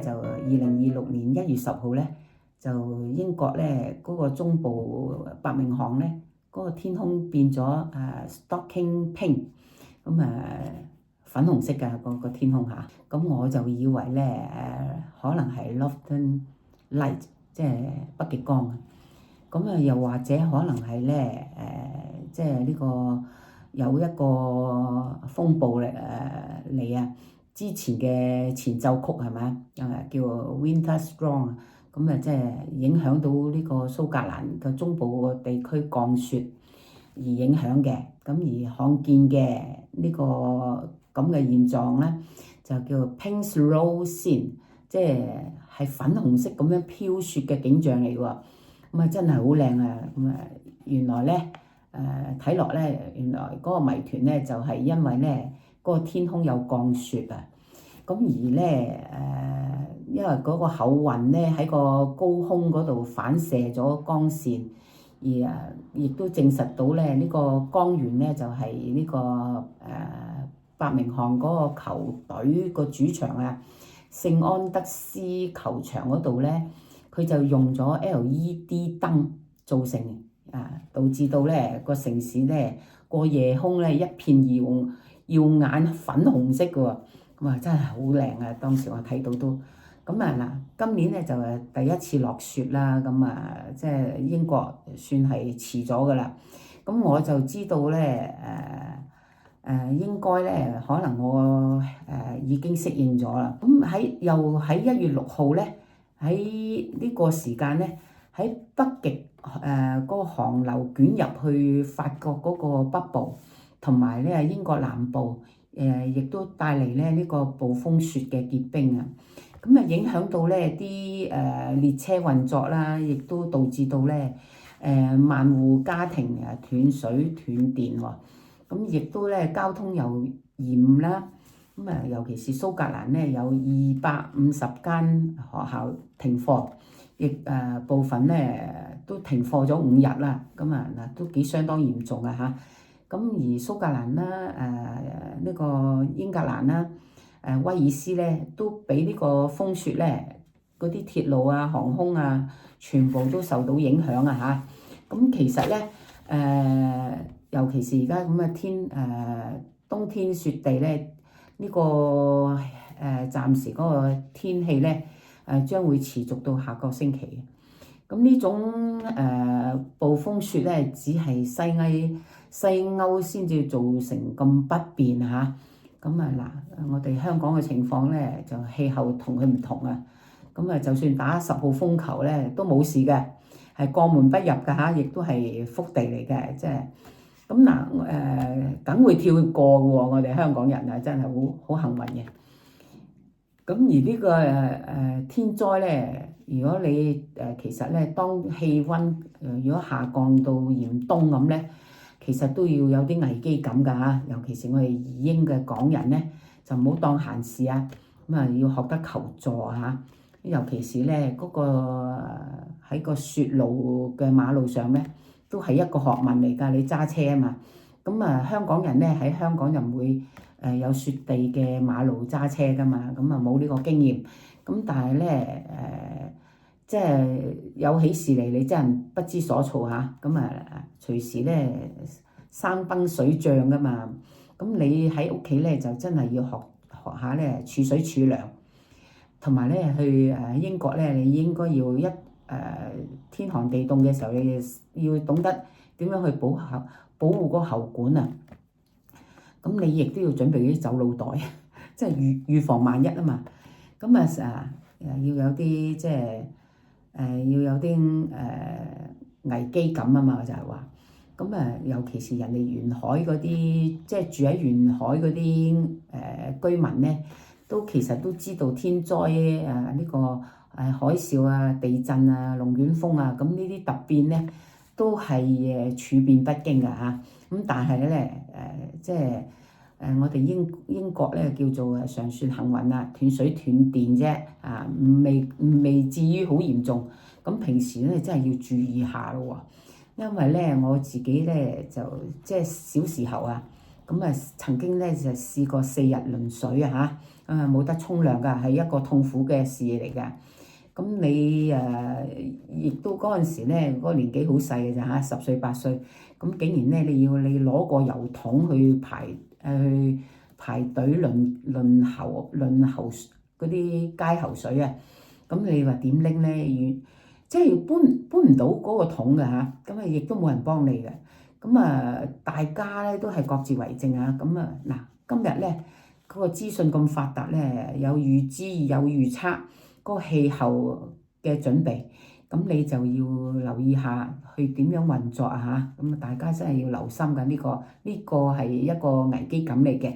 咧就2026年1月10號咧，就英國咧嗰個中部伯明翰咧嗰個天空變咗Stocking Pink，咁粉紅色嘅個天空嚇，咁我就以為咧可能係 Northern Light， 即係北極光啊，咁又或者可能係咧即係呢個有一個風暴嚟啊！之前嘅前奏曲係咪叫 Winter Storm， 咁即係影響到呢個蘇格蘭嘅中部個地區降雪而影響嘅，咁而罕見嘅呢個咁嘅現狀咧，就叫 Pink Snow Scene， 即係粉紅色咁樣飄雪嘅景象嚟喎，咁真係好靚啊！咁原來咧睇落咧，原來嗰個謎團咧就係因為咧嗰個天空有降雪啊，咁而咧因為嗰個厚雲咧喺個高空嗰度反射咗光線，而亦都證實到咧呢個光源咧就係呢個伯明翰嗰個球隊個主場啊，聖安德斯球場嗰度咧，佢就用咗 LED 燈造成導致到咧個城市咧個夜空咧一片耀眼粉紅色嘅喎，咁真係好靚啊！當時我睇到都咁今年咧就第一次落雪啦，咁即係英國算係遲咗㗎啦。咁我就知道咧應該咧可能我已經適應咗啦。咁又喺1月6號咧，喺呢個時間咧喺北極嗰個寒流捲入去法國嗰個北部，同埋咧英國南部亦都帶嚟咧呢個暴風雪嘅結冰啊！咁影響到咧啲列車運作啦，亦都導致到咧萬戶家庭斷水斷電喎。咁亦都咧交通又延誤啦。咁尤其是蘇格蘭咧有250間學校停課，亦部分咧都停課咗5日啦。咁都幾相當嚴重啊嚇！咁而蘇格蘭啦呢個英格蘭啦威爾斯咧都俾呢個風雪咧嗰啲鐵路啊航空啊全部都受到影響啊嚇！咁其實咧尤其是而家咁嘅冬天雪地咧，呢個暫時嗰個天氣咧將會持續到下個星期。咁呢種暴風雪咧，只係西歐先至造成咁不便嚇。咁我哋香港嘅情況咧，就氣候同佢唔同啊。咁就算打10號風球咧，都冇事嘅，係過門不入㗎嚇，亦都係福地嚟嘅，即係咁梗會跳過嘅喎。我哋香港人真係好幸運嘅。咁而呢個天災咧，如果你其實咧，當氣温如果下降到嚴冬咁咧，其實都要有啲危機感㗎嚇。尤其是我哋移英嘅港人咧，就唔好當閒事啊。咁要學得求助嚇。尤其是咧嗰個喺個雪路嘅馬路上咧，都係一個學問嚟㗎。你揸車啊嘛，咁香港人咧喺香港就唔會有雪地嘅馬路揸車㗎嘛，咁冇呢個經驗。咁但係咧即係有喜事嚟，你真係不知所措嚇。咁隨時咧山崩水漲㗎嘛。咁你喺屋企咧就真係要學下咧儲水儲糧，同埋咧去英國咧，你應該要天寒地凍嘅時候，你要懂得點樣去保護個喉管啊。咁你亦都要準備啲走佬袋，即係預防萬一啊嘛。咁要有啲即係要有啲危機感啊嘛，就係話。咁尤其是人哋沿海嗰啲，即係住喺沿海嗰啲居民咧，都其實都知道天災呢個海嘯啊、地震啊、龍捲風啊，咁呢啲突變咧都係處變不驚㗎嚇。咁但係咧即係我哋英國咧叫做尚算幸運啦，斷水斷電啫未至於好嚴重。咁平時咧真係要注意下咯喎。因為咧我自己咧就即係小時候啊，咁曾經咧就試過4日輪水啊嚇，冇得沖涼㗎，係一個痛苦嘅事嚟㗎。咁你亦都嗰陣時咧，嗰個年紀好細嘅咋嚇，10歲8歲，咁竟然咧你攞個油桶去排隊輪候嗰啲街喉水啊！咁你話點拎咧？即係搬唔到嗰個桶㗎嚇，咁亦都冇人幫你嘅。咁大家咧都係各自為政啊。咁嗱，今日咧嗰個資訊咁發達咧，有預知有預測嗰個氣候嘅準備，咁你就要留意下去點樣運作啊嚇。咁大家真係要留心㗎，呢個係一個危機感嚟嘅。